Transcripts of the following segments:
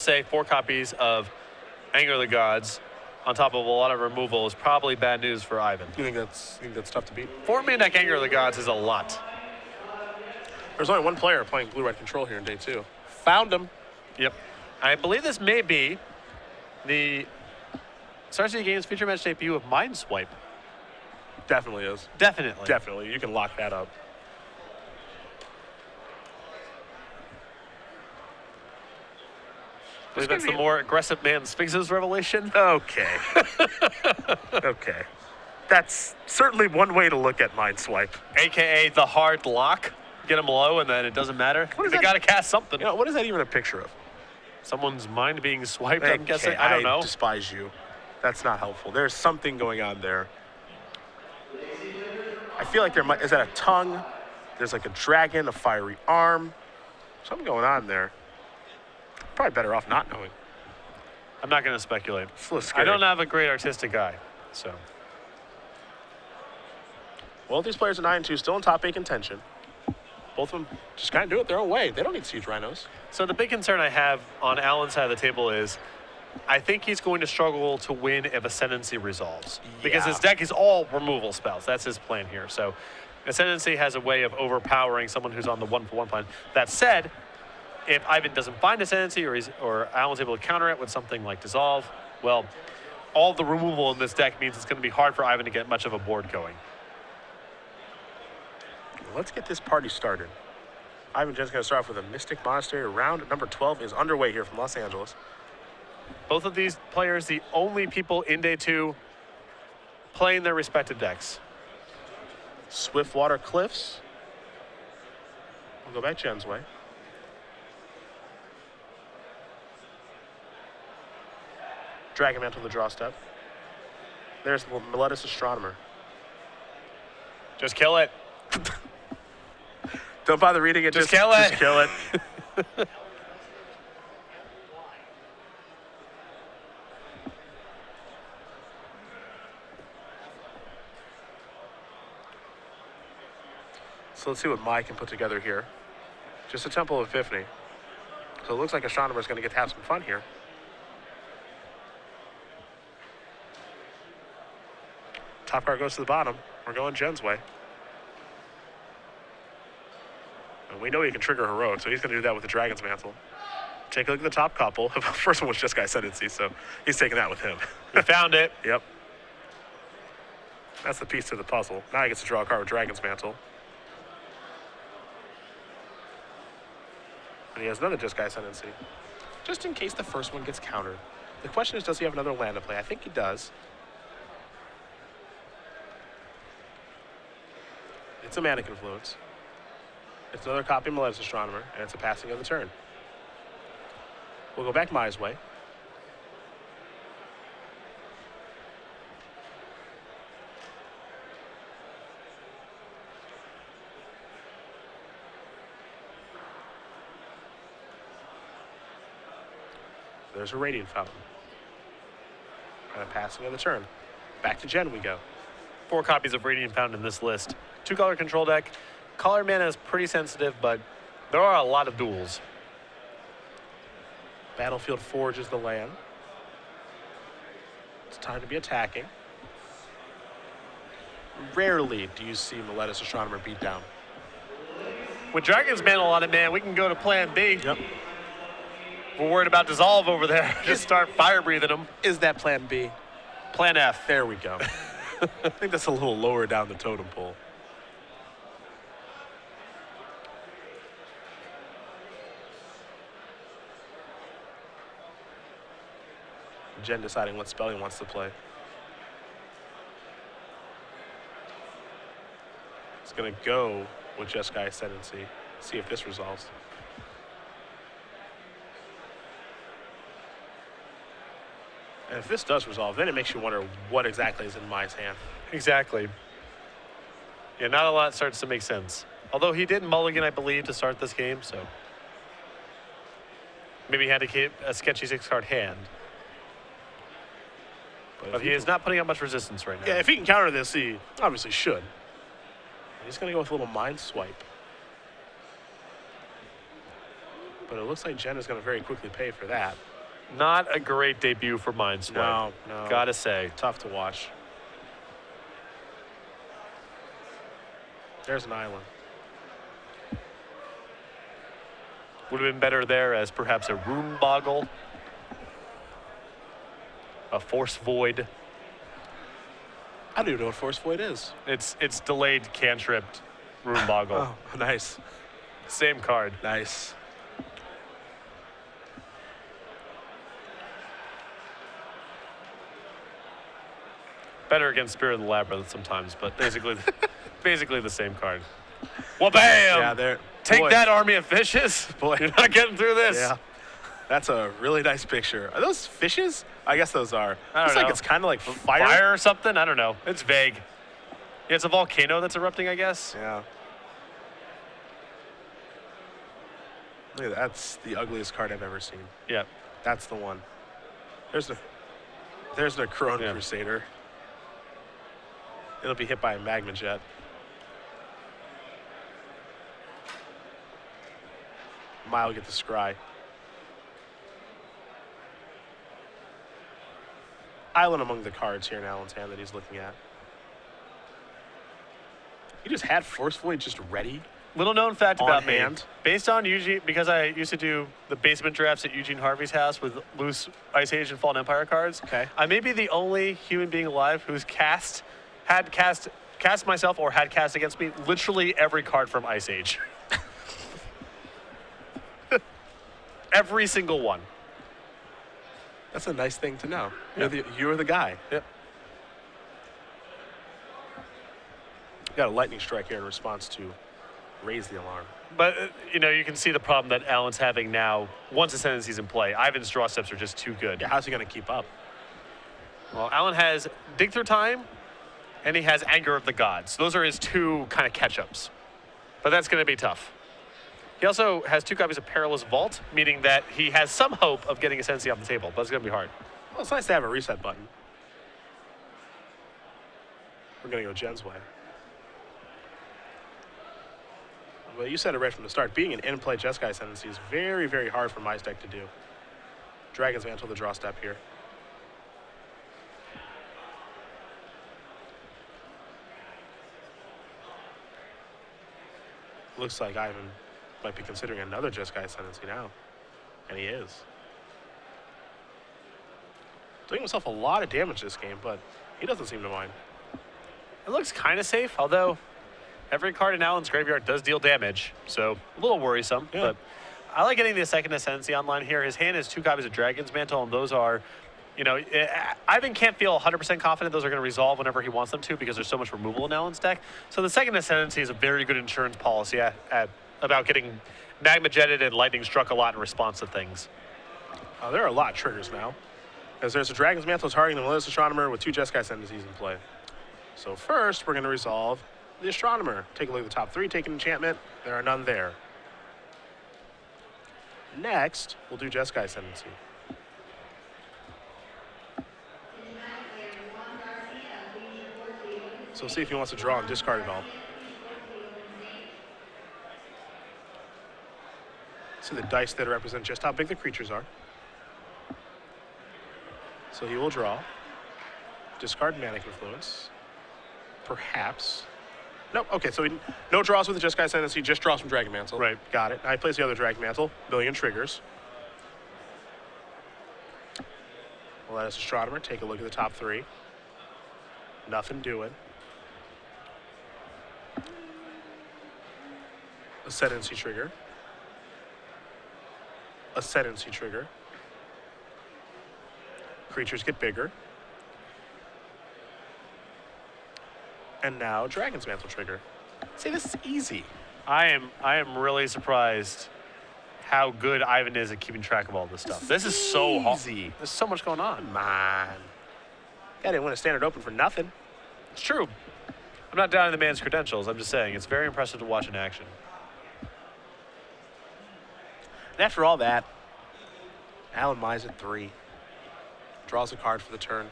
say 4 copies of Anger of the Gods on top of a lot of removal is probably bad news for Ivan. You think that's tough to beat? 4-mana deck Anger of the Gods is a lot. There's only one player playing blue-red control here in day 2. Found him. Yep. I believe this may be the Star City Games feature match debut of Mindswipe. Definitely is. Definitely. Definitely. You can lock that up. I believe that's the more aggressive man Sphinx's revelation. Okay. Okay. That's certainly one way to look at Mindswipe. AKA the hard lock. Get him low and then it doesn't matter. They got to cast something. You know, what is that even a picture of? Someone's mind being swiped, Okay, I'm guessing. I don't know. I despise you. That's not helpful. There's something going on there. I feel like is that a tongue? There's like a dragon, a fiery arm. Something going on there. Probably better off not knowing. I'm not going to speculate. It's a little scary. I don't have a great artistic eye, so. Well, these players are 9-2, still in top 8 contention. Both of them just kind of do it their own way. They don't need Siege Rhinos. So the big concern I have on Alan's side of the table is I think he's going to struggle to win if Ascendancy resolves. Because his deck is all removal spells. That's his plan here. So Ascendancy has a way of overpowering someone who's on the 1-for-1 plan. That said, if Ivan doesn't find Ascendancy or Alan's able to counter it with something like Dissolve, well, all the removal in this deck means it's going to be hard for Ivan to get much of a board going. Let's get this party started. Ivan Jen's going to start off with a Mystic Monastery. Round number 12 is underway here from Los Angeles. Both of these players, the only people in day 2 playing their respective decks. Swiftwater Cliffs. We'll go back Jen's way. Dragon Mantle the draw step. There's Meletis Astronomer. Just kill it. Don't bother reading it. Just kill it. Just kill it. So let's see what Mai can put together here. Just a Temple of Epiphany. So it looks like Astronomer is going to get to have some fun here. Top card goes to the bottom. We're going Jen's way. And we know he can trigger Heroic, so he's going to do that with the Dragon's Mantle. Take a look at the top couple. The first one was just Guy's Ascendancy, so he's taking that with him. He found it. Yep. That's the piece to the puzzle. Now he gets to draw a card with Dragon's Mantle. And he has another Just Guy Ascendancy. Just in case the first one gets countered. The question is, does he have another land to play? I think he does. It's a Mana Confluence. It's another copy of Maletis Astronomer, and it's a passing of the turn. We'll go back Mai's way. There's a Radiant Fountain. And a passing of the turn. Back to Jen we go. 4 copies of Radiant Fountain in this list. 2-color control deck. Color mana is pretty sensitive, but there are a lot of duels. Battlefield forges the land. It's time to be attacking. Rarely do you see Maletis Astronomer beat down. With Dragon's Mantle on it, man, we can go to plan B. Yep. We're worried about Dissolve over there. Just start fire breathing them. Is that plan B? Plan F. There we go. I think that's a little lower down the totem pole. Jen deciding what spell he wants to play. He's going to go with Just Guy Ascendancy. See if this resolves. And if this does resolve, then it makes you wonder what exactly is in Mai's hand. Exactly. Yeah, not a lot starts to make sense. Although he did mulligan, I believe, to start this game, so maybe he had to keep a sketchy 6-card hand. But he is not putting up much resistance right now. Yeah, if he can counter this, he obviously should. He's going to go with a little Mind Swipe. But it looks like Jen is going to very quickly pay for that. Not a great debut for Mindsway. No. Gotta say. Tough to watch. There's an island. Would have been better there as perhaps a room boggle, a force void. I don't even know what force void is. It's delayed cantripped room boggle. Oh, nice. Same card. Nice. Better against Spirit of the Labyrinth sometimes, but basically the same card. Well, bam! Yeah, there. Take boy, that, army of fishes. Boy. You're not getting through this. Yeah. That's a really nice picture. Are those fishes? I guess those are. I don't Looks know. like it's kind of like fire. Fire or something? I don't know. It's vague. Yeah, it's a volcano that's erupting, I guess. Yeah. Look at that. That's the ugliest card I've ever seen. Yeah. That's the one. There's a Corona Yeah. Crusader. It'll be hit by a magma jet. Mile get the scry. Island among the cards here in Alan's hand that he's looking at. He just had Force Void just ready. Little known fact On about me, hand. based on Eugene, because I used to do the basement drafts at Eugene Harvey's house with loose Ice Age and Fallen Empire cards. Okay. I may be the only human being alive who's cast myself or had cast against me literally every card from Ice Age. Every single one. That's a nice thing to know. Yep. You're the guy. Yep. Got a lightning strike here in response to raise the alarm. But, you can see the problem that Alan's having now once Ascendancy's in play. Ivan's draw steps are just too good. Yeah, how's he going to keep up? Well, Alan has Dig Through Time, and he has Anger of the Gods. Those are his two kind of catch-ups. But that's going to be tough. He also has 2 copies of Perilous Vault, meaning that he has some hope of getting Ascendancy off the table, but it's going to be hard. Well, it's nice to have a reset button. We're going to go Jen's way. Well, you said it right from the start. Being an in-play Jeskai Ascendancy is very, very hard for my deck to do. Dragon's Mantle, the draw step here. Looks like Ivan might be considering another Jeskai Ascendancy now. And he is. Doing himself a lot of damage this game, but he doesn't seem to mind. It looks kind of safe, although every card in Alan's graveyard does deal damage, so a little worrisome. Yeah. But I like getting the second Ascendancy online here. His hand has 2 copies of Dragon's Mantle, and those are, Ivan can't feel 100% confident those are going to resolve whenever he wants them to because there's so much removal in Alan's deck. So the second Ascendancy is a very good insurance policy about getting Magma Jetted and Lightning Struck a lot in response to things. There are a lot of triggers now. As there's a Dragon's Mantle targeting the Malicious Astronomer with 2 Jeskai Ascendancies in play. So first, we're going to resolve the Astronomer. Take a look at the top 3, take an enchantment. There are none there. Next, we'll do Jeskai Ascendancy. So we'll see if he wants to draw and discard it all. See the dice that represent just how big the creatures are. So he will draw. Discard Manic Influence. Perhaps. Nope. Okay, so no draws with the Jeskai Ascendancy, just draws from Dragon Mantle. Right. Got it. Now he plays the other Dragon Mantle. Million triggers. We'll let us Astronomer take a look at the top 3. Nothing doing. Ascendancy trigger. Ascendancy trigger. Creatures get bigger. And now Dragon's Mantle trigger. See, this is easy. I am really surprised how good Ivan is at keeping track of all this stuff. This is so hard. easy. There's so much going on. Come on. Guy didn't win a Standard Open for nothing. It's true. I'm not doubting the man's credentials. I'm just saying it's very impressive to watch in action. And after all that, Alan Mize at 3. Draws a card for the turn.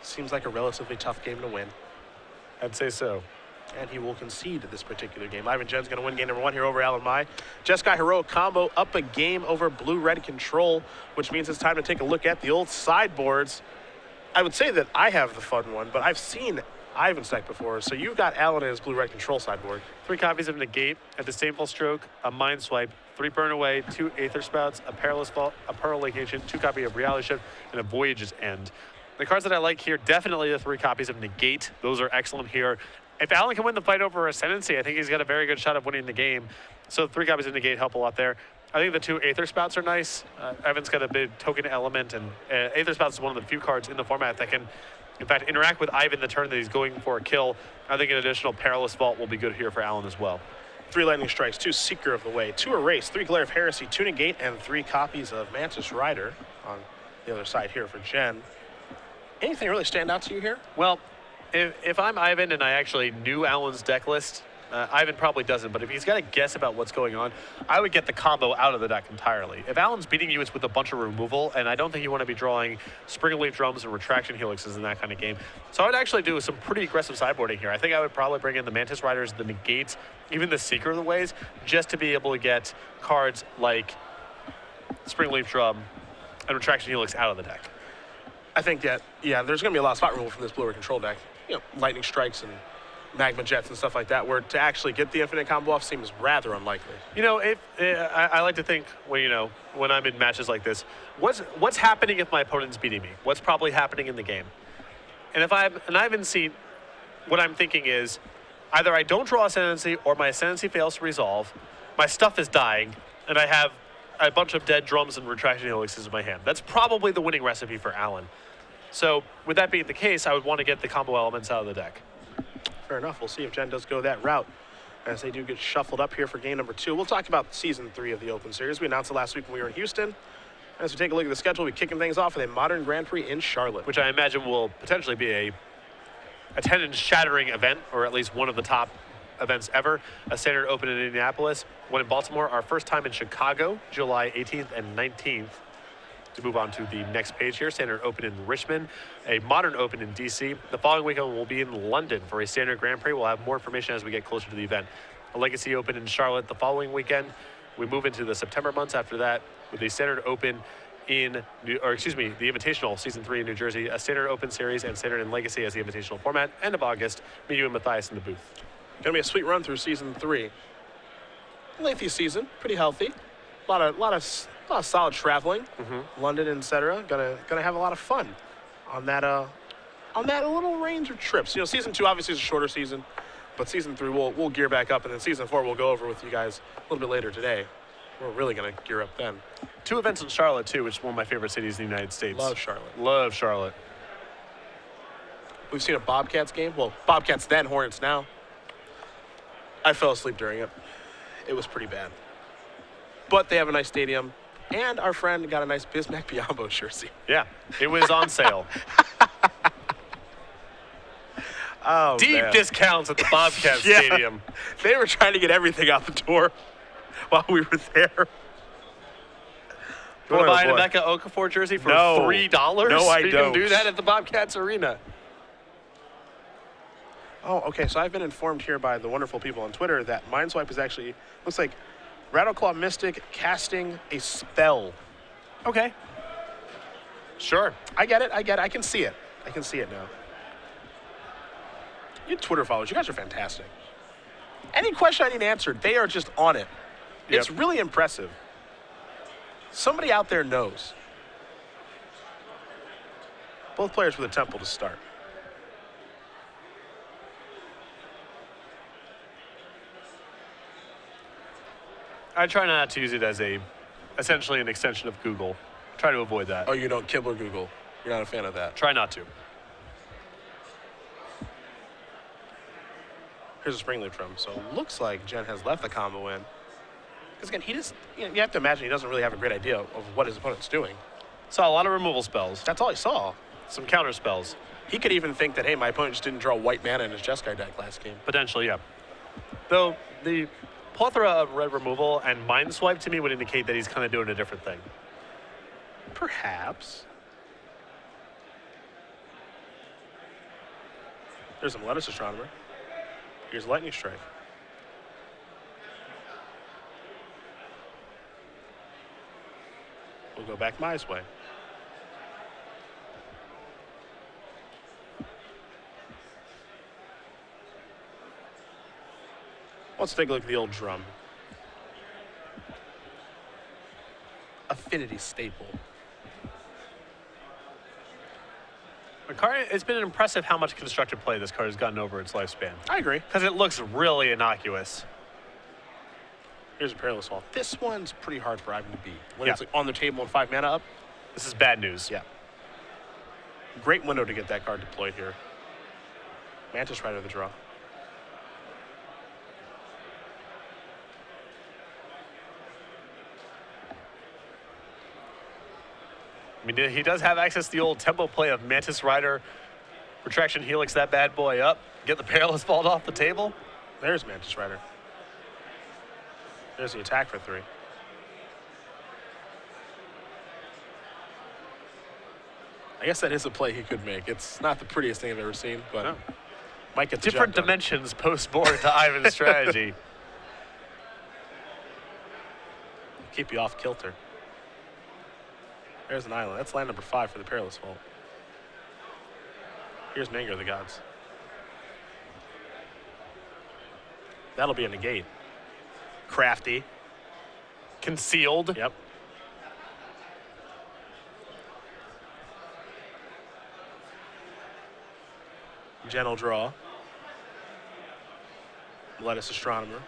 Seems like a relatively tough game to win. I'd say so. And he will concede this particular game. Ivan Jen's going to win game number 1 here over Alan Mai. Jeskai Heroic combo up a game over blue-red control, which means it's time to take a look at the old sideboards. I would say that I have the fun one, but I've seen Ivan's deck before. So you've got Alan and his blue-red control sideboard. 3 copies of Negate, a Disdainful Stroke, a Mind Swipe, 3 Burn Away, 2 Aether Spouts, a Perilous Vault, a Pearl Location, 2 copies of Reality Shift, and a Voyage's End. The cards that I like here, definitely the 3 copies of Negate. Those are excellent here. If Alan can win the fight over Ascendancy, I think he's got a very good shot of winning the game. So 3 copies of Negate help a lot there. I think the 2 Aether Spouts are nice. Evan's got a big token element, and Aether Spouts is one of the few cards in the format that can, in fact, interact with Ivan the turn that he's going for a kill. I think an additional Perilous Vault will be good here for Alan as well. 3 Lightning Strikes, 2 Seeker of the Way, 2 Erase, 3 Glare of Heresy, 2 Negate, and 3 copies of Mantis Rider on the other side here for Jen. Anything really stand out to you here? Well, if I'm Ivan and I actually knew Alan's deck list, Ivan probably doesn't, but if he's got to guess about what's going on, I would get the combo out of the deck entirely. If Alan's beating you, it's with a bunch of removal, and I don't think you want to be drawing Spring Leaf Drums and Retraction Helixes in that kind of game. So I would actually do some pretty aggressive sideboarding here. I think I would probably bring in the Mantis Riders, the Negates, even the Seeker of the Ways, just to be able to get cards like Spring Leaf Drum and Retraction Helix out of the deck. I think that, yeah, there's going to be a lot of spot removal from this blue-red control deck. You know, Lightning Strikes and Magma Jets and stuff like that, where to actually get the infinite combo off seems rather unlikely. You know, I like to think when I'm in matches like this, what's happening if my opponent's beating me? What's probably happening in the game? And if I haven't seen, what I'm thinking is either I don't draw Ascendancy or my Ascendancy fails to resolve, my stuff is dying, and I have a bunch of dead drums and Retraction Helixes in my hand. That's probably the winning recipe for Alan. So with that being the case, I would want to get the combo elements out of the deck. Fair enough. We'll see if Jen does go that route as they do get shuffled up here for game number 2. We'll talk about Season 3 of the Open Series. We announced it last week when we were in Houston. As we take a look at the schedule, we're kicking things off with a Modern Grand Prix in Charlotte. Which I imagine will potentially be a attendance-shattering event, or at least one of the top events ever. A Standard Open in Indianapolis, one in Baltimore, our first time in Chicago, July 18th and 19th. To move on to the next page here, Standard Open in Richmond, a Modern Open in DC. The following weekend we'll be in London for a Standard Grand Prix. We'll have more information as we get closer to the event. A Legacy Open in Charlotte the following weekend. We move into the September months after that with the Standard Open the Invitational Season 3 in New Jersey, a Standard Open Series and Standard and Legacy as the Invitational format. End of August, me, you, and Matthias in the booth. Gonna be a sweet run through Season 3. Lengthy season, pretty healthy. A lot of solid traveling, London, etc. Gonna have a lot of fun on that little range of trips. You know, Season 2 obviously is a shorter season, but Season 3 we'll gear back up, and then Season 4 we'll go over with you guys a little bit later today. We're really gonna gear up then. 2 events in Charlotte too, which is one of my favorite cities in the United States. Love Charlotte. Love Charlotte. We've seen a Bobcats game. Well, Bobcats then, Hornets now. I fell asleep during it. It was pretty bad. But they have a nice stadium, and our friend got a nice Bismack Biyombo jersey. Yeah, it was on sale. Oh, Deep man. discounts at the Bobcat Yeah. Stadium. They were trying to get everything out the door while we were there. You want to buy an boy. Emeka Okafor jersey for No. $3? No, I You don't. can do that at the Bobcats Arena. Oh, okay, so I've been informed here by the wonderful people on Twitter that Mindswipe is actually, looks like Rattleclaw Mystic casting a spell. Okay. Sure. I get it. I can see it. I can see it now. You Twitter followers, you guys are fantastic. Any question I need answered, they are just on it. It's Yep. really impressive. Somebody out there knows. Both players with a temple to start. I try not to use it as essentially an extension of Google. Try to avoid that. Oh, you don't kibble Google. You're not a fan of that. Try not to. Here's a spring leaf drum. So it looks like Jen has left the combo in. Because again, you have to imagine he doesn't really have a great idea of what his opponent's doing. Saw a lot of removal spells. That's all he saw. Some counter spells. He could even think that, hey, my opponent just didn't draw white mana in his Jeskai deck last game. Potentially, yeah. Though the plethora of red removal and Mind Swipe to me would indicate that he's kind of doing a different thing. Perhaps. There's some Lettuce Astronomer. Here's Lightning Strike. We'll go back Mai's way. Let's take a look at the old drum. Affinity staple. The card, it's been impressive how much constructed play this card has gotten over its lifespan. I agree. Because it looks really innocuous. Here's a Perilous Vault. This one's pretty hard for Ivan to beat. When Yeah. it's like on the table and 5 mana up. This is bad news. Yeah. Great window to get that card deployed here. Mantis Rider the draw. I mean, he does have access to the old tempo play of Mantis Rider, Retraction Helix that bad boy up, get the Perilous Vault off the table. There's Mantis Rider. There's the attack for 3. I guess that is a play he could make. It's not the prettiest thing I've ever seen, but No. might get the Different job done. dimensions post-board to Ivan's strategy. Keep you off kilter. There's an island. That's land number 5 for the Perilous Vault. Here's Manger of the Gods. That'll be a negate. Crafty. Concealed. Yep. Gentle draw. Lettuce Astronomer.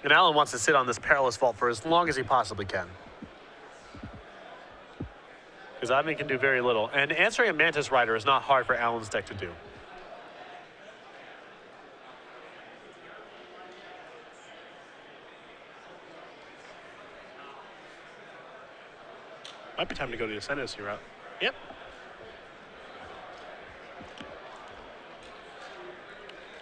And Alan wants to sit on this Perilous Vault for as long as he possibly can. Because Ivan can do very little. And answering a Mantis Rider is not hard for Alan's deck to do. Might be time to go to the Ascendancy route. Yep.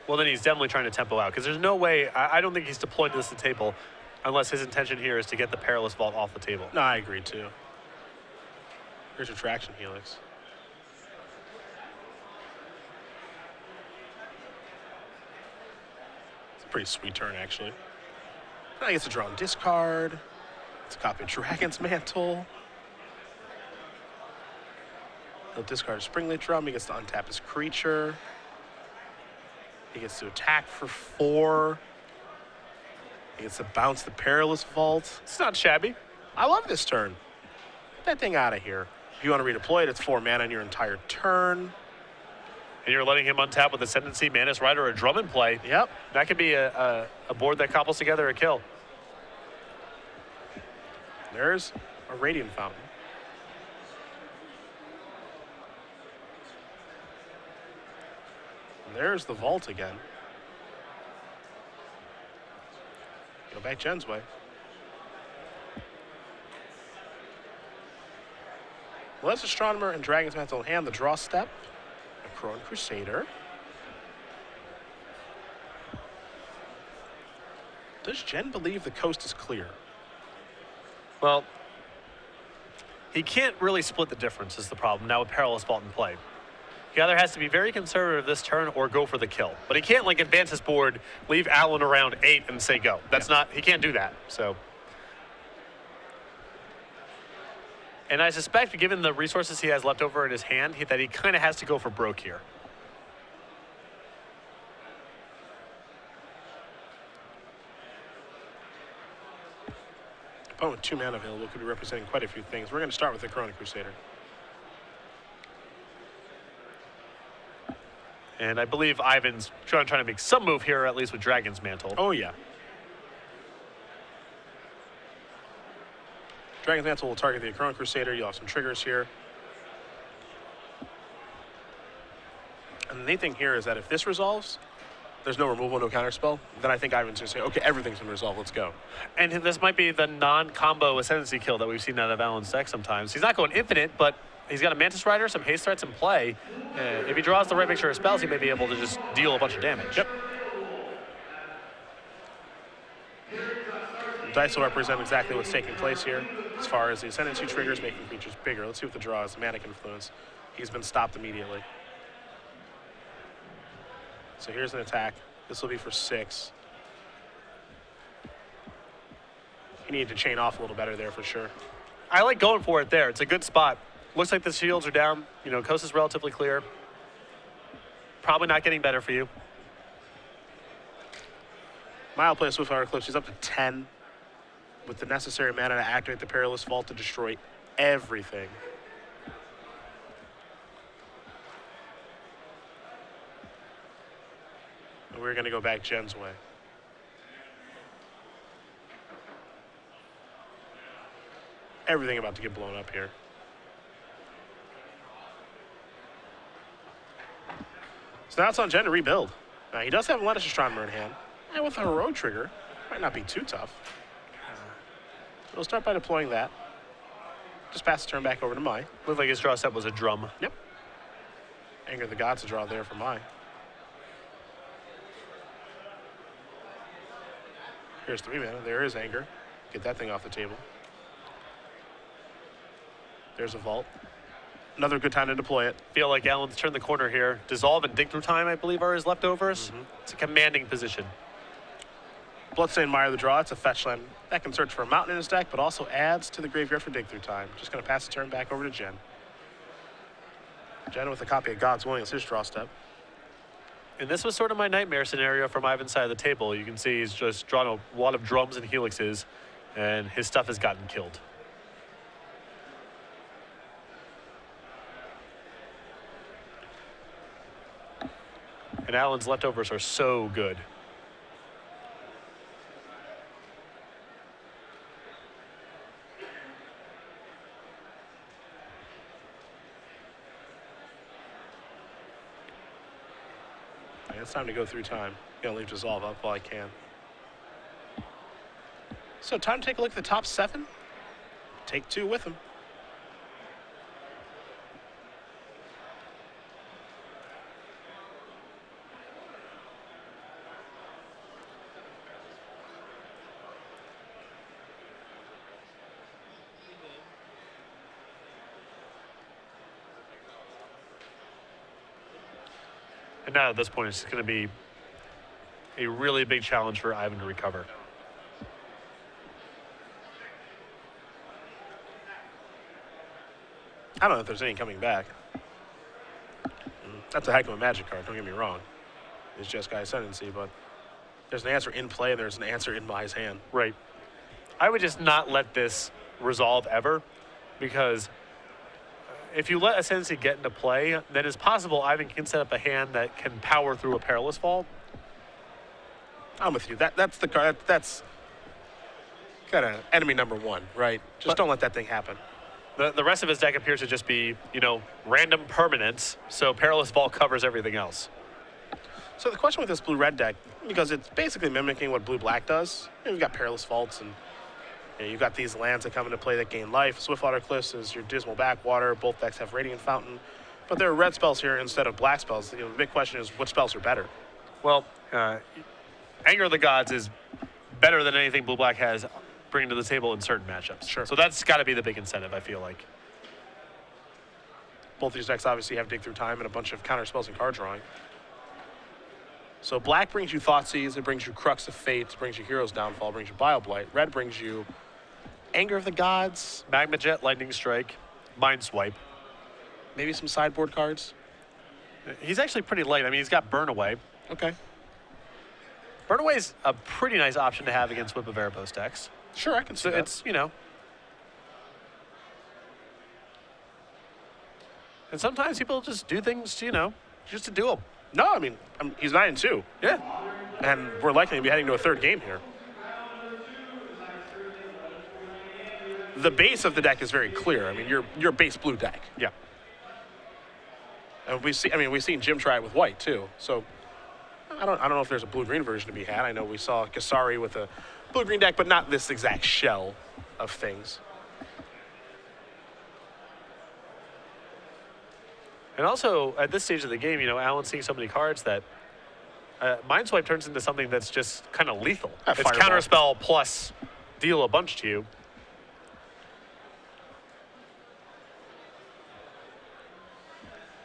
Well, then he's definitely trying to tempo out. Because there's no way, I don't think he's deployed this to the table unless his intention here is to get the Perilous Vault off the table. No, I agree too. Here's Retraction Helix. It's a pretty sweet turn, actually. I guess a draw and discard. It's a copy of Dragon's Mantle. He'll discard a Springleaf Drum. He gets to untap his creature. He gets to attack for 4. He gets to bounce the Perilous Vault. It's not shabby. I love this turn. Get that thing out of here. If you want to redeploy it, it's 4 mana in your entire turn. And you're letting him untap with Ascendancy, Mantis Rider, or Drum in play. Yep. That could be a board that couples together a kill. There's a Radiant Fountain. And there's the Vault again. Go back Jen's way. Let's Astronomer and Dragon's Mantle in hand. The draw step. A Crone Crusader. Does Jen believe the coast is clear? Well, he can't really split the difference is the problem now with Perilous Vault in play. He either has to be very conservative this turn or go for the kill. But he can't like advance his board, leave Alan around 8 and say go. That's not, he can't do that, so. And I suspect given the resources he has left over in his hand, that he kind of has to go for broke here. Opponent with 2 mana available could be representing quite a few things. We're going to start with the Crone Crusader. And I believe Ivan's trying to make some move here, at least with Dragon's Mantle. Oh, yeah. Dragon's Mantle will target the Crone Crusader. You'll have some triggers here. And the neat thing here is that if this resolves, there's no removal, no counterspell, then I think Ivan's going to say, okay, everything's been resolved, let's go. And this might be the non-combo Ascendancy kill that we've seen out of Alan's deck sometimes. He's not going infinite, but he's got a Mantis Rider, some haste threats in play. If he draws the right mixture of spells, he may be able to just deal a bunch of damage. Yep. dice will represent exactly what's taking place here as far as the Ascendancy triggers making creatures bigger. Let's see what the draw is. Manic Influence. He's been stopped immediately. So here's an attack. This will be for 6. He needed to chain off a little better there for sure. I like going for it there. It's a good spot. Looks like the shields are down. You know, coast is relatively clear. Probably not getting better for you. Mile plays Swiftwater Eclipse. He's up to 10 with the necessary mana to activate the Perilous Vault to destroy everything. And we're going to go back Jen's way. Everything about to get blown up here. So now it's on Jen to rebuild. Now he does have Lattice Astronomer in hand. And with a Heroic trigger, might not be too tough. We'll start by deploying that. Just pass the turn back over to Mai. Looked like his draw step was a drum. Yep. Anger of the Gods to draw there for Mai. Here's 3 mana. There is Anger. Get that thing off the table. There's a Vault. Another good time to deploy it. Feel like Allen's turned the corner here. Dissolve and Dig Through Time, I believe, are his leftovers. It's a commanding position. Bloodstained Mire the draw. It's a fetch land that can search for a mountain in his deck, but also adds to the graveyard for Dig Through Time. Just going to pass the turn back over to Jen. Jen with a copy of God's Willing as his draw step. And this was sort of my nightmare scenario from Ivan's side of the table. You can see he's just drawn a lot of drums and helixes, and his stuff has gotten killed. And Allen's leftovers are so good. It's time to go through time. Gonna leave Dissolve up while I can. So time to take a look at the top 7. Take 2 with him. And now at this point, it's going to be a really big challenge for Ivan to recover. I don't know if there's any coming back. That's a heck of a Magic card, don't get me wrong. It's just Jeskai Ascendancy, but there's an answer in play and there's an answer in Mai's hand. Right. I would just not let this resolve ever, because if you let Ascendancy get into play, then it's possible Ivan can set up a hand that can power through a Perilous Vault. I'm with you. That's the card. That's kind of enemy number 1, right? Just don't let that thing happen. The rest of his deck appears to just be, you know, random permanents, so Perilous Vault covers everything else. So the question with this blue-red deck, because it's basically mimicking what blue-black does, you've got Perilous Vaults and you've got these lands that come into play that gain life. Swiftwater Cliffs is your Dismal Backwater. Both decks have Radiant Fountain. But there are red spells here instead of black spells. You know, the big question is, which spells are better? Well, Anger of the Gods is better than anything blue-black has bringing to the table in certain matchups. Sure. So that's got to be the big incentive, I feel like. Both these decks obviously have Dig Through Time and a bunch of counter spells and card drawing. So black brings you Thoughtseize, it brings you Crux of Fate, it brings you Hero's Downfall, it brings you Bioblight. Red brings you Anger of the Gods, Magma Jet, Lightning Strike, Mind Swipe. maybe some sideboard cards. He's actually pretty light. I mean, he's got Burn Away. Okay. Burn Away's a pretty nice option to have against Whip of Erebos decks. Sure, I can see So that. it's, you know. And sometimes people just do things, you know, just to do them. No, I mean, he's 9-2. Yeah. And we're likely to be heading to a 3rd game here. The base of the deck is very clear. I mean, your base blue deck. Yeah. And we've seen Jim try it with white too. So I don't know if there's a blue-green version to be had. I know we saw Gasari with a blue-green deck, but not this exact shell of things. And also, at this stage of the game, you know, Alan's seeing so many cards that Mind Swipe turns into something that's just kind of lethal. It's Fireball. Counterspell plus deal a bunch to you.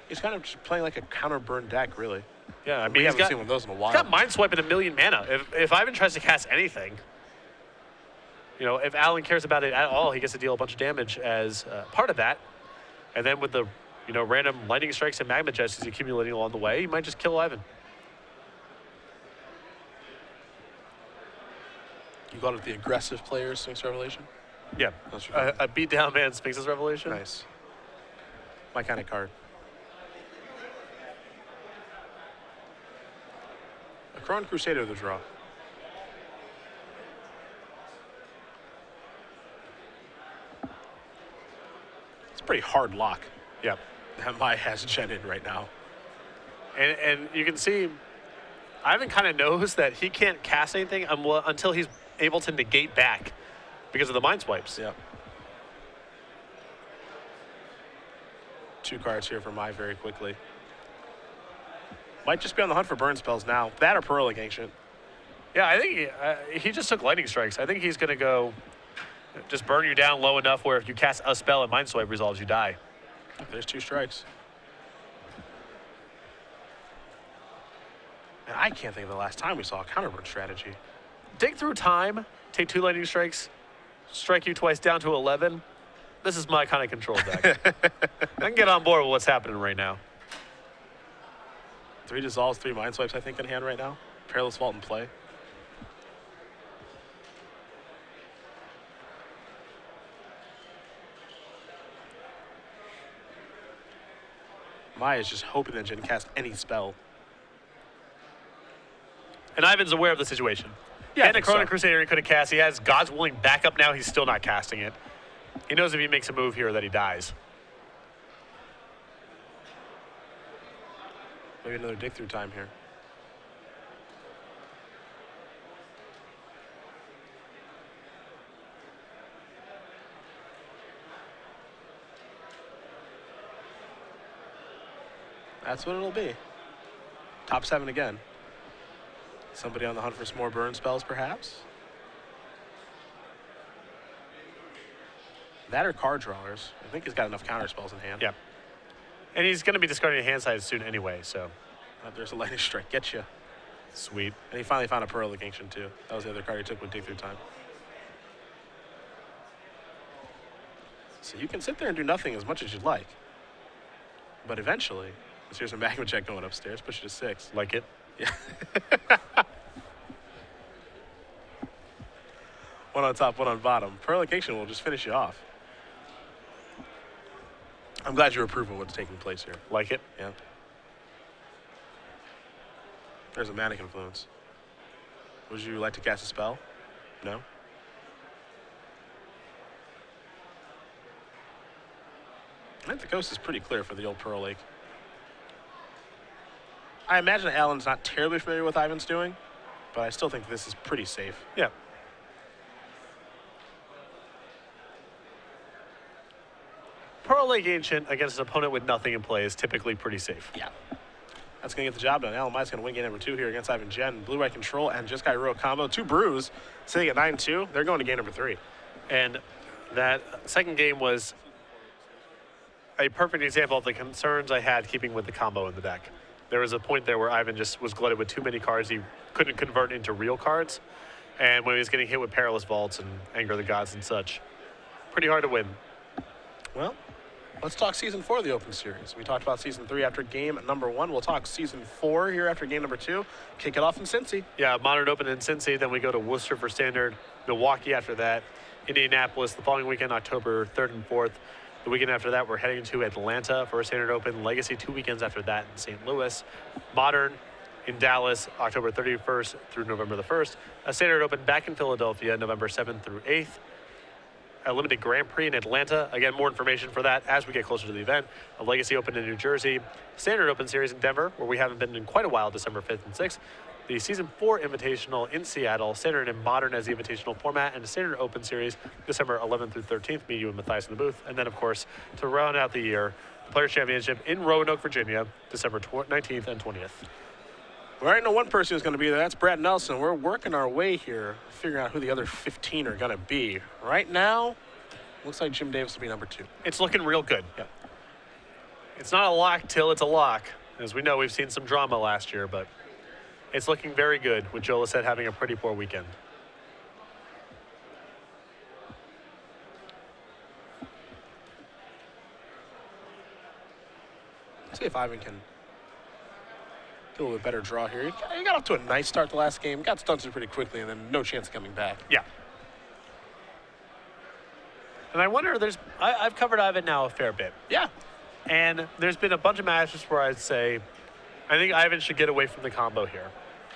He's kind of just playing like a counter burn deck, really. Yeah, I mean, We haven't seen one of those in a while. He's got Mind Swipe and a million mana. If Ivan tries to cast anything, you know, if Alan cares about it at all, he gets to deal a bunch of damage as part of that. And then with the, you know, random lightning strikes and magma jets he's accumulating along the way, he might just kill Ivan. You called it the aggressive player Sphinx Revelation? Yeah, That's right. a beat down man Sphinx's Revelation. Nice. My kind of card. A Crown Crusader with a draw. It's a pretty hard lock Yeah, that Mai has Jen in right now. and you can see Ivan kind of knows that he can't cast anything until he's able to negate back because of the Mind Swipes. Yep. 2 cards here for Mai very quickly. Might just be on the hunt for burn spells now. That or Pearling Ancient. Yeah, I think he just took lightning strikes. I think he's going to go just burn you down low enough where if you cast a spell and Mind Swipe resolves, you die. There's 2 strikes. And I can't think of the last time we saw a counterburn strategy. Dig through time, take 2 lightning strikes, strike you twice down to 11. This is my kind of control deck. I can get on board with what's happening right now. 3 dissolves, 3 mind swipes, I think, in hand right now. Perilous Vault in play. Mai is just hoping that Jen cast any spell. And Ivan's aware of the situation. Yeah, I and the think so. Chrono Crusader he could have cast. He has God's Willing backup now. He's still not casting it. He knows if he makes a move here that he dies. Maybe another dig through time here. That's what it'll be. Top 7 again. Somebody on the hunt for some more burn spells, perhaps? That or card drawers. I think he's got enough counter spells in hand. Yeah. And he's going to be discarding a hand size soon anyway, so. There's a lightning strike. Get you. Sweet. And he finally found a Pearl Ancient, too. That was the other card he took with dig through time. So you can sit there and do nothing as much as you'd like. But eventually, here's a Magma Check going upstairs, push it to 6. Like it? Yeah. One on top, one on bottom. Pearl Ancient will just finish you off. I'm glad you approve of what's taking place here. Like it? Yeah. There's a Manic Influence. Would you like to cast a spell? No? I think the coast is pretty clear for the old Pearl Lake. I imagine Alan's not terribly familiar with what Ivan's doing, but I still think this is pretty safe. Yeah. Pearl Lake Ancient against an opponent with nothing in play is typically pretty safe. Yeah. That's going to get the job done. Alan Mai's going to win game number 2 here against Ivan Jen. Blue-white control and Just Guy Row combo. 2 brews sitting at 9-2. They're going to game number 3. And that second game was a perfect example of the concerns I had keeping with the combo in the deck. There was a point there where Ivan just was glutted with too many cards he couldn't convert into real cards. And when he was getting hit with Perilous Vaults and Anger of the Gods and such, pretty hard to win. Well, let's talk Season 4 of the Open Series. We talked about Season 3 after game number 1. We'll talk Season 4 here after game number 2. Kick it off in Cincy. Yeah, Modern Open in Cincy. Then we go to Worcester for Standard, Milwaukee after that, Indianapolis the following weekend, October 3rd and 4th. The weekend after that, we're heading to Atlanta for a Standard Open. Legacy 2 weekends after that in St. Louis. Modern in Dallas, October 31st through November the 1st. A Standard Open back in Philadelphia, November 7th through 8th. A limited Grand Prix in Atlanta. Again, more information for that as we get closer to the event. A Legacy Open in New Jersey. Standard Open Series in Denver, where we haven't been in quite a while, December 5th and 6th. The Season 4 Invitational in Seattle, Standard and Modern as the Invitational format, and the Standard Open Series, December 11th through 13th, me, you, and Matthias in the booth. And then, of course, to round out the year, the Players' Championship in Roanoke, Virginia, December 19th and 20th. We already know one person who's going to be there. That's Brad Nelson. We're working our way here, figuring out who the other 15 are going to be. Right now, looks like Jim Davis will be number 2. It's looking real good. Yep. It's not a lock till it's a lock. As we know, we've seen some drama last year, but it's looking very good with Joe Lissette having a pretty poor weekend. Let's see if Ivan can get a little bit better draw here. He got off to a nice start the last game. Got stunted pretty quickly, and then no chance of coming back. Yeah. And I wonder, I've covered Ivan now a fair bit. Yeah. And there's been a bunch of matches where I'd say, I think Ivan should get away from the combo here.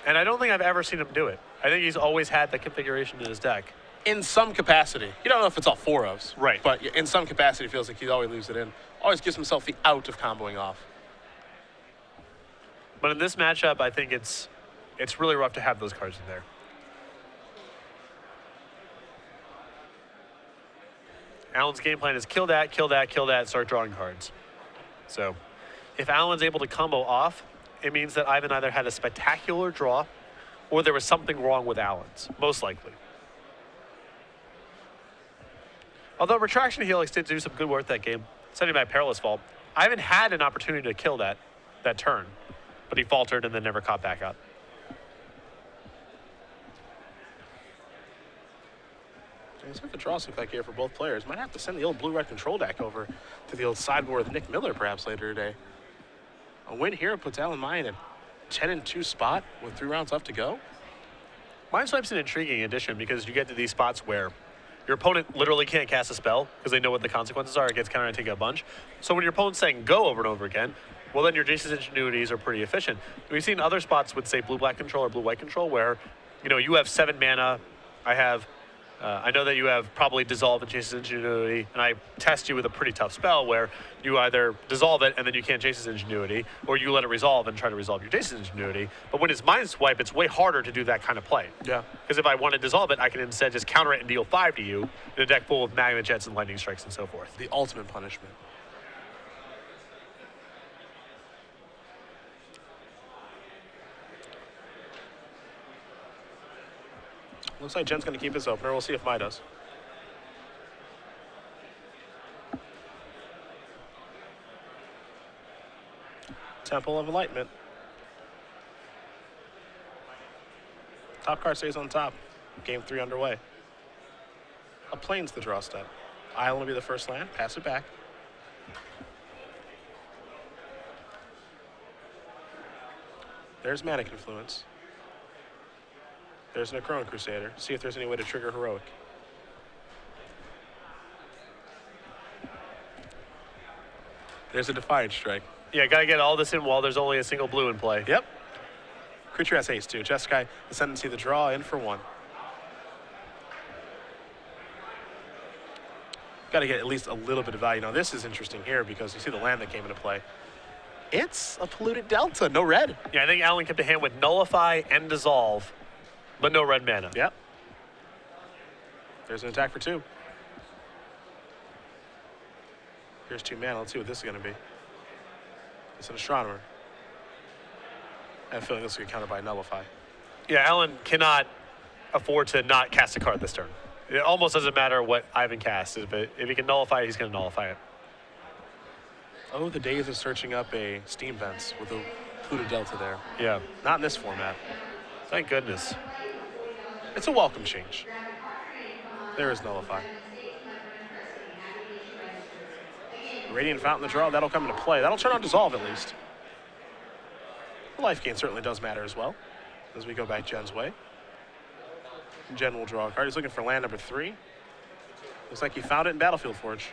And I don't think I've ever seen him do it. I think he's always had that configuration in his deck. In some capacity. You don't know if it's all 4 ofs. Right. But in some capacity, it feels like he always leaves it in. Always gives himself the out of comboing off. But in this matchup, I think it's really rough to have those cards in there. Allen's game plan is kill that, kill that, kill that, start drawing cards. So if Allen's able to combo off, it means that Ivan either had a spectacular draw or there was something wrong with Allen's, most likely. Although Retraction Helix did do some good work that game, setting by Perilous Fault, Ivan had an opportunity to kill that turn, but he faltered and then never caught back up. It's what the draws look like here for both players. Might have to send the old blue-red control deck over to the old sideboard with Nick Miller perhaps later today. A win here puts Alan Mayan in a 10-2 spot with 3 rounds left to go. Mindswipe's an intriguing addition because you get to these spots where your opponent literally can't cast a spell because they know what the consequences are. It gets countered and taken a bunch. So when your opponent's saying go over and over again, well, then your Jason's Ingenuities are pretty efficient. We've seen other spots with, say, blue-black control or blue-white control where, you have 7 mana. I know that you have probably Dissolve and Jason's Ingenuity, and I test you with a pretty tough spell where you either dissolve it and then you can't Jason's Ingenuity, or you let it resolve and try to resolve your Jason's Ingenuity. But when it's Mindswipe, it's way harder to do that kind of play. Yeah. Because if I want to dissolve it, I can instead just counter it and deal 5 to you in a deck full of Magma Jets and Lightning Strikes and so forth. The ultimate punishment. Looks like Jen's going to keep his opener. We'll see if Mai does. Temple of Enlightenment. Top card stays on top. Game 3 underway. A Plains the draw step. Island will be the first land. Pass it back. There's Mana Confluence. There's an Necron Crusader. See if there's any way to trigger Heroic. There's a Defiant Strike. Yeah, got to get all this in while there's only a single blue in play. Yep. Creature has haste too. Jeskai, Ascendancy, the draw, in for 1. Got to get at least a little bit of value. Now this is interesting here because you see the land that came into play. It's a Polluted Delta, no red. Yeah, I think Allen kept a hand with Nullify and Dissolve, but no red mana. Yep. There's an attack for 2. Here's 2 mana. Let's see what this is going to be. It's an Astronomer. I have a feeling this will get countered by Nullify. Yeah, Allen cannot afford to not cast a card this turn. It almost doesn't matter what Ivan casts, but if he can nullify it, he's going to nullify it. Oh, the days of searching up a Steam Vents with a Polluted Delta there. Yeah. Not in this format. Thank goodness. It's a welcome change. There is Nullify. Radiant Fountain the draw, that'll come into play. That'll turn on Dissolve at least. The life gain certainly does matter as well as we go back Jen's way. Jen will draw a card. He's looking for land number 3. Looks like he found it in Battlefield Forge.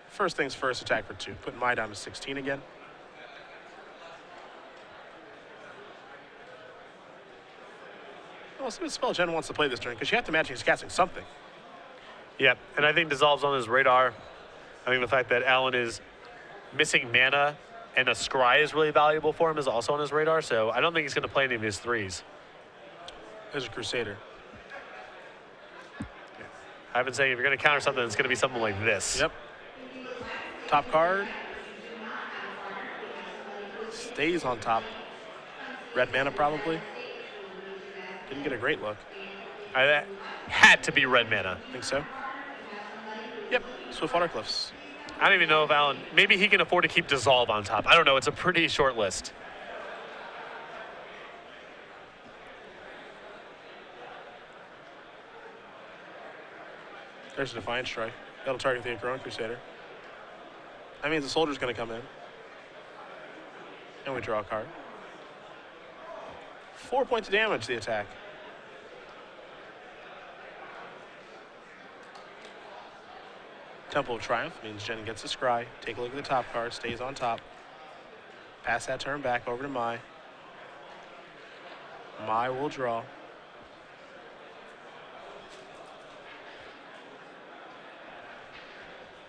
First things first, attack for 2. Putting Mai down to 16 again. Well, let's see what spell Jen wants to play this turn, because you have to imagine he's casting something. Yeah, and I think Dissolve's on his radar. I think the fact that Allen is missing mana and a Scry is really valuable for him is also on his radar, so I don't think he's going to play any of his 3s. There's a Crusader. I've been saying if you're going to counter something, it's going to be something like this. Yep. Top card. Stays on top. Red mana probably. Didn't get a great look. That had to be red mana. Think so? Yep, Swift Watercliffs. I don't even know if Alan, maybe he can afford to keep Dissolve on top. I don't know. It's a pretty short list. There's a Defiant Strike. That'll target the Growing Crusader. That means the soldier's going to come in. And we draw a card. 4 points of damage to the attack. Temple of Triumph means Jen gets a scry. Take a look at the top card, stays on top. Pass that turn back over to Mai. Mai will draw.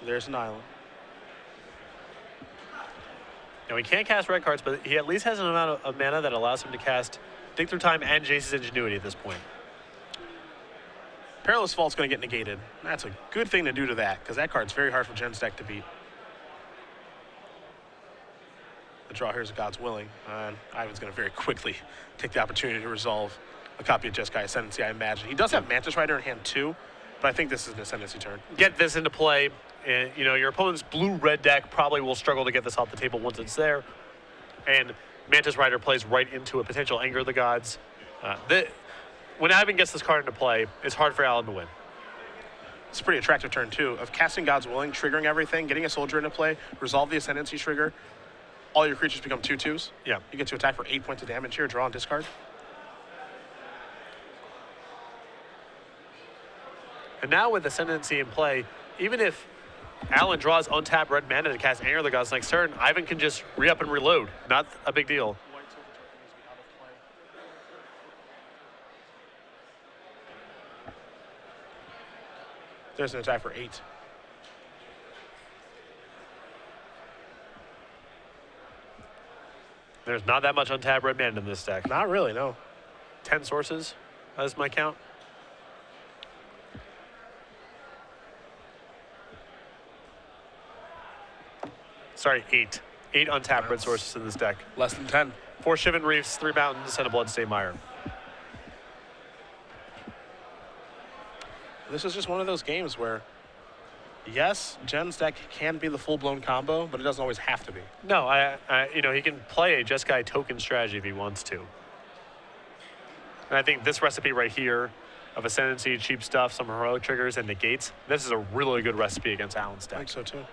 There's an island. Now, he can't cast red cards, but he at least has an amount of mana that allows him to cast Dig Through Time and Jace's Ingenuity at this point. Perilous Fault's going to get negated. That's a good thing to do to that, because that card's very hard for Jen's deck to beat. The draw here is God's Willing, and Ivan's going to very quickly take the opportunity to resolve a copy of Jeskai Ascendancy, I imagine. He does have Mantis Rider in hand too, but I think this is an Ascendancy turn. Get this into play. And, you know, your opponent's blue-red deck probably will struggle to get this off the table once it's there. And Mantis Rider plays right into a potential Anger of the Gods. When Ivan gets this card into play, it's hard for Alan to win. It's a pretty attractive turn, too, of casting God's Willing, triggering everything, getting a soldier into play, resolve the Ascendancy trigger. All your creatures become 2/2s. Yeah. You get to attack for 8 points of damage here, draw and discard. And now with Ascendancy in play, even if Alan draws untapped red mana to cast Anger of the Gods next turn, Ivan can just re-up and reload. Not a big deal. There's an attack for 8. There's not that much untapped red mana in this deck. Not really, no. 10 sources, that's my count. Sorry, 8. 8 untapped red sources in this deck. Less than 10. 4 Shivan Reefs, 3 Mountains, and a Bloodstained Mire. This is just one of those games where, yes, Jen's deck can be the full-blown combo, but it doesn't always have to be. No, you know, he can play a Jeskai token strategy if he wants to. And I think this recipe right here of Ascendancy, cheap stuff, some heroic triggers, and negates, this is a really good recipe against Alan's deck. I think so, too.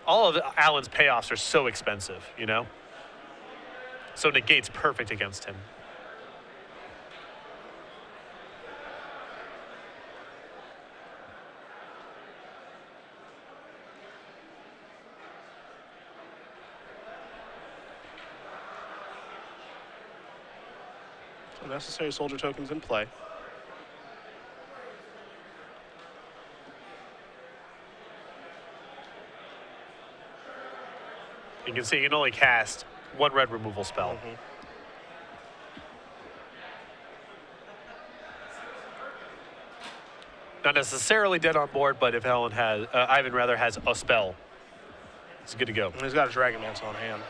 All of Alan's payoffs are so expensive, you know? So negate's perfect against him. So necessary soldier tokens in play. You can see he can only cast 1 red removal spell. Mm-hmm. Not necessarily dead on board, but if Ivan has a spell, it's good to go. And he's got a Dragon Mantle on hand.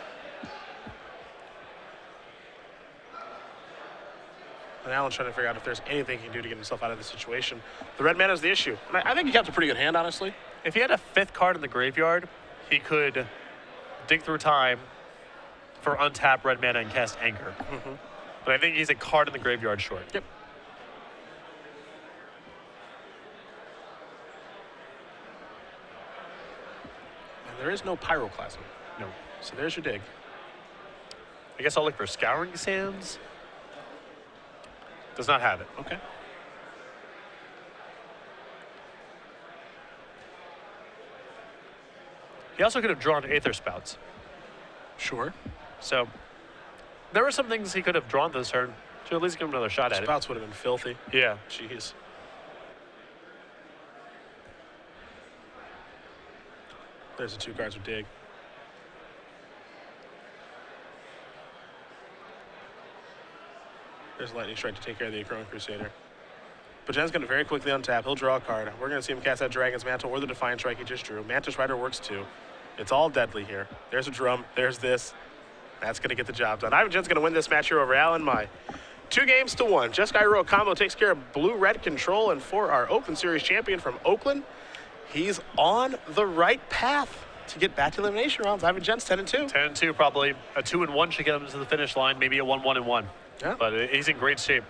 And Alan's trying to figure out if there's anything he can do to get himself out of the situation. The red mana is the issue. And I think he kept a pretty good hand, honestly. If he had a 5th card in the graveyard, he could Dig Through Time for untap red mana and cast Anger. Mm-hmm. But I think he's a card in the graveyard short. Yep. And there is no Pyroclasm. No. So there's your dig. I guess I'll look for Scouring Sands. Does not have it. Okay. He also could have drawn Aether Spouts. Sure. So there were some things he could have drawn this turn to at least give him another shot at it. Spouts would have been filthy. Yeah. Jeez. There's the 2 cards with dig. There's Lightning Strike to take care of the Growing Crusader. But Jen's going to very quickly untap. He'll draw a card. We're going to see him cast that Dragon's Mantle or the Defiant Strike he just drew. Mantis Rider works too. It's all deadly here. There's a drum. There's this. That's going to get the job done. Ivan Jen's going to win this match here over Allen by 2-1. Jeskai Hero combo takes care of blue-red control, and for our Open Series champion from Oakland, he's on the right path to get back to elimination rounds. Ivan Jen's 10-2. 10-2, probably a 2-1 should get him to the finish line, maybe a 1-1-1. Yeah. But he's in great shape.